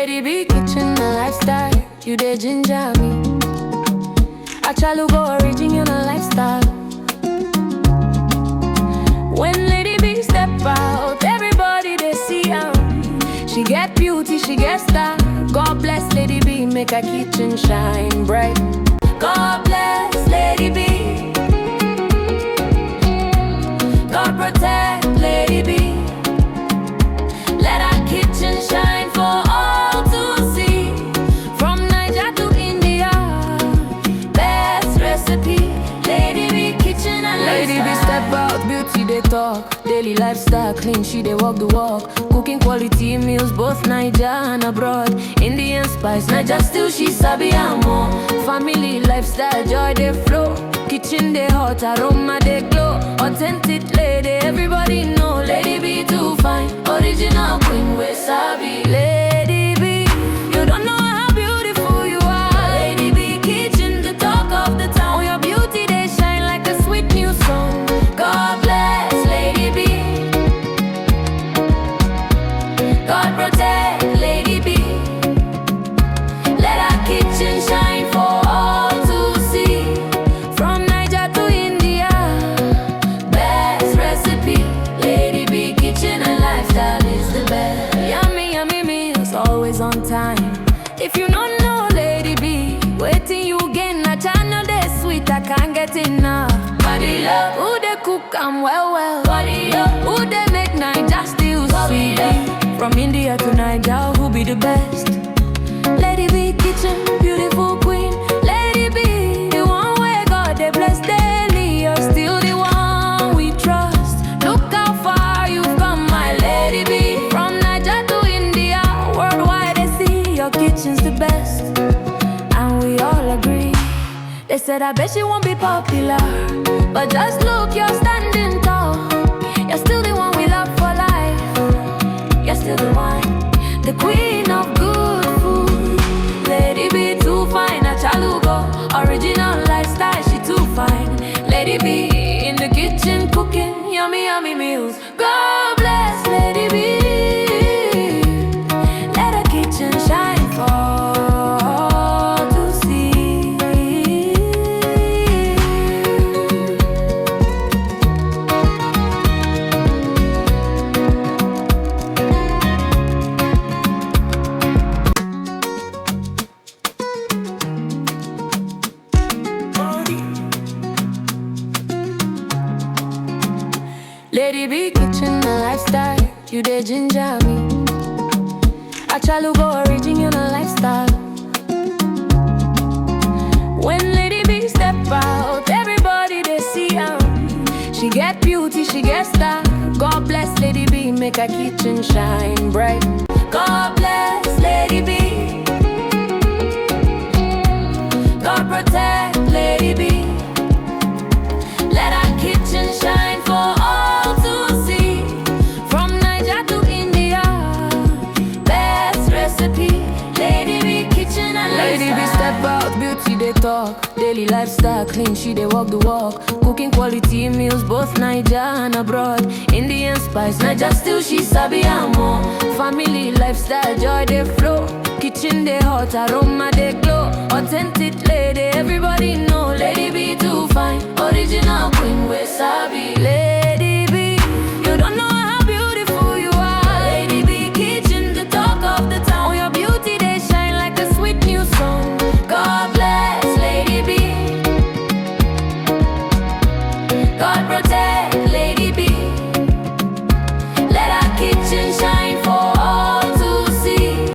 Lady B kitchen a lifestyle, you dey ginger me. Achalugo original lifestyle. When Lady B step out, everybody they see her. She get beauty, she get style. God bless Lady B, make her kitchen shine bright. God bless Lady B. God protect Lady B. Let her kitchen shine for all to see. From Niger to India, best recipe. Lady B kitchen and Lady B step out, beauty they talk. Daily lifestyle clean, she they walk the walk. Cooking quality meals, both Niger and abroad. Indian spice, Niger still she sabi and more. Family lifestyle, joy they flow. Kitchen they hot, aroma they glow. Authentic lady, everybody know. Lady B too fine, original queen we sabi. Lady B, you don't know how beautiful you are. Lady B kitchen, the talk of the town. Your beauty they shine like a sweet new song. God bless Lady B. God protect Lady B. Let her kitchen shine for all to see. From Niger to India, best recipe. Lady B kitchen and lifestyle is the best. Yummy, yummy meals, always on time. If you don't know Lady B, waiting you gain a channel they sweet, I can't get enough. Body love, who they cook and well. Body love, who they make Niger still sweet. From India to Niger, who be the best? Lady B kitchen, beautiful queen. Lady B, the one where God they bless daily. You're still the one we trust. Look how far you've come, my Lady B. From Niger to India, worldwide they see your kitchen's the best. And we all agree. They said I bet she won't be popular, but just look, you're standing tall. You're still the one we love for life. You're still the one, the queen of good food. Lady B too fine, Achalugo original lifestyle, she too fine. Lady B in the kitchen cooking yummy, yummy meals. God bless Lady B. Let her kitchen shine for all to see. Lady B kitchen a lifestyle, you dey ginger me. Achalugo original lifestyle. When Lady B step out, everybody they see her. She get beauty, she get style. God bless Lady B, make her kitchen shine bright. God bless Lady B. God protect Lady B. Let her kitchen shine for all to see. From Niger to India, best recipe. Lady B kitchen and Lady B step out, beauty they talk. Daily lifestyle clean, she they walk the walk. Cooking quality meals, both Niger and abroad. Indian spice, Niger still she sabi and more. Family lifestyle, joy they flow. Kitchen they hot, aroma they glow. Authentic lady, everybody know. Lady B too